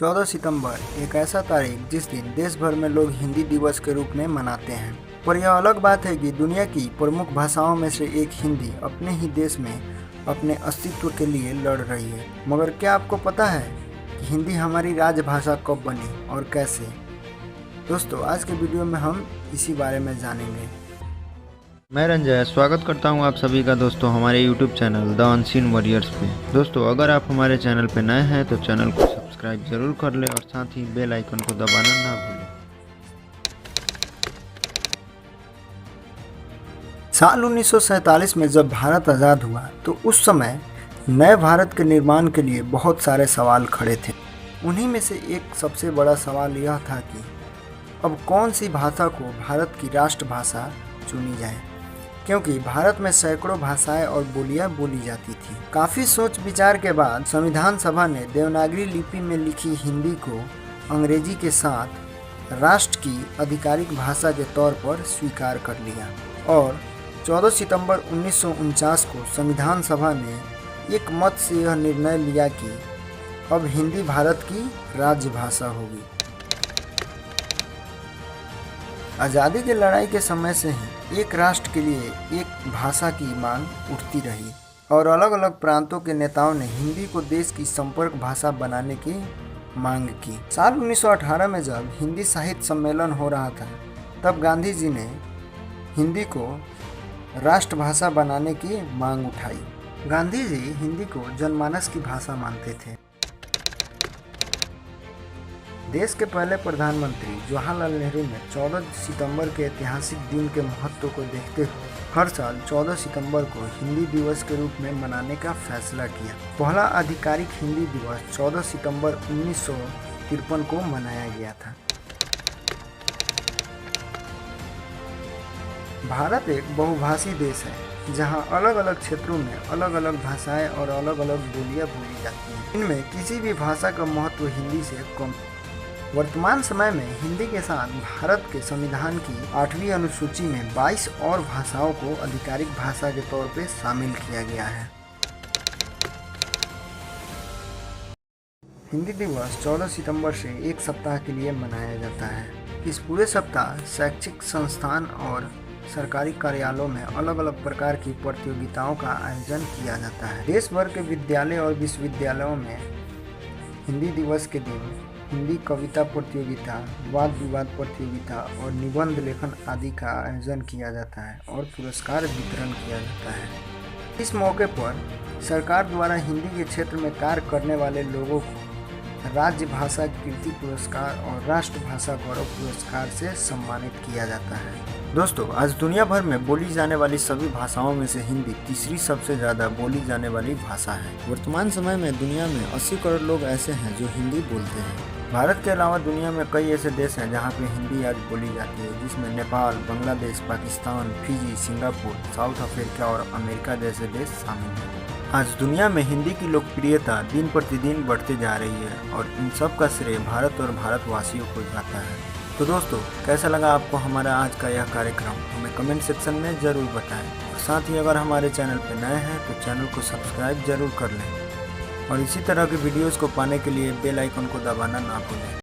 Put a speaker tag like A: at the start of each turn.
A: 14 सितंबर एक ऐसा तारीख जिस दिन देश भर में लोग हिंदी दिवस के रूप में मनाते हैं। पर यह अलग बात है कि दुनिया की प्रमुख भाषाओं में से एक हिंदी अपने ही देश में अपने अस्तित्व के लिए लड़ रही है। मगर क्या आपको पता है कि हिंदी हमारी राजभाषा कब बनी और कैसे? दोस्तों, आज के वीडियो में हम इसी बारे में जानेंगे।
B: मैं रंजय स्वागत करता हूं आप सभी का दोस्तों हमारे YouTube channel the unseen warriors पे। दोस्तों, अगर आप हमारे चैनल पे नए हैं तो चैनल को सब्सक्राइब जरूर कर लें और साथ ही बेल आइकन को दबाना ना भूलें।
A: साल 1947 में जब भारत आज़ाद हुआ तो उस समय नए भारत के निर्माण के लिए बहुत सारे सवाल खड़े थे। उन्हीं में से एक सबसे बड़ा सवाल यह था कि अब कौन सी भाषा को भारत की राष्ट्रभाषा चुनी जाए, क्योंकि भारत में सैकड़ों भाषाएं और बोलियां बोली जाती थी। काफ़ी सोच विचार के बाद संविधान सभा ने देवनागरी लिपि में लिखी हिंदी को अंग्रेजी के साथ राष्ट्र की आधिकारिक भाषा के तौर पर स्वीकार कर लिया और 14 सितंबर 1949 को संविधान सभा ने एक मत से यह निर्णय लिया कि अब हिंदी भारत की राजभाषा होगी। आज़ादी की लड़ाई के समय से ही एक राष्ट्र के लिए एक भाषा की मांग उठती रही और अलग अलग प्रांतों के नेताओं ने हिंदी को देश की संपर्क भाषा बनाने की मांग की। साल 1918 में जब हिंदी साहित्य सम्मेलन हो रहा था, तब गांधी जी ने हिंदी को राष्ट्रभाषा बनाने की मांग उठाई। गांधी जी हिंदी को जनमानस की भाषा मानते थे। देश के पहले प्रधानमंत्री जवाहरलाल नेहरू ने 14 सितंबर के ऐतिहासिक दिन के महत्व को देखते हुए हर साल 14 सितंबर को हिंदी दिवस के रूप में मनाने का फैसला किया। पहला आधिकारिक हिंदी दिवस 14 सितंबर 1953 को मनाया गया था। भारत एक बहुभाषी देश है, जहां अलग अलग क्षेत्रों में अलग अलग भाषाएं और अलग अलग बोलियां बोली जाती हैं। इनमें किसी भी भाषा का महत्व हिंदी से कम। वर्तमान समय में हिंदी के साथ भारत के संविधान की 8वीं अनुसूची में 22 और भाषाओं को आधिकारिक भाषा के तौर पर शामिल किया गया है। हिंदी दिवस 14 सितंबर से एक सप्ताह के लिए मनाया जाता है। इस पूरे सप्ताह शैक्षिक संस्थान और सरकारी कार्यालयों में अलग अलग प्रकार की प्रतियोगिताओं का आयोजन किया जाता है। देश भर के विद्यालय और विश्वविद्यालयों में हिंदी दिवस के दिन हिंदी कविता प्रतियोगिता, वाद विवाद प्रतियोगिता और निबंध लेखन आदि का आयोजन किया जाता है और पुरस्कार वितरण किया जाता है। इस मौके पर सरकार द्वारा हिंदी के क्षेत्र में कार्य करने वाले लोगों को राज्य भाषा कीर्ति पुरस्कार और राष्ट्रभाषा गौरव पुरस्कार से सम्मानित किया जाता है। दोस्तों, आज दुनिया भर में बोली जाने वाली सभी भाषाओं में से हिंदी तीसरी सबसे ज़्यादा बोली जाने वाली भाषा है। वर्तमान समय में दुनिया में 80 करोड़ लोग ऐसे हैं जो हिंदी बोलते हैं। भारत के अलावा दुनिया में कई ऐसे देश हैं जहां पे हिंदी आज बोली जाती है, जिसमें Nepal, Bangladesh, Pakistan, Fiji, Singapore, south Africa और अमेरिका जैसे देश शामिल हैं। आज दुनिया में हिंदी की लोकप्रियता दिन प्रतिदिन बढ़ती जा रही है और इन सब का श्रेय भारत और भारतवासियों को जाता है। तो दोस्तों, कैसा लगा आपको हमारा आज का यह कार्यक्रम? हमें कमेंट सेक्शन में ज़रूर बताएं और साथ ही अगर हमारे चैनल पर नए हैं तो चैनल को सब्सक्राइब जरूर कर लें और इसी तरह के वीडियोस को पाने के लिए बेल आइकन को दबाना ना भूलें।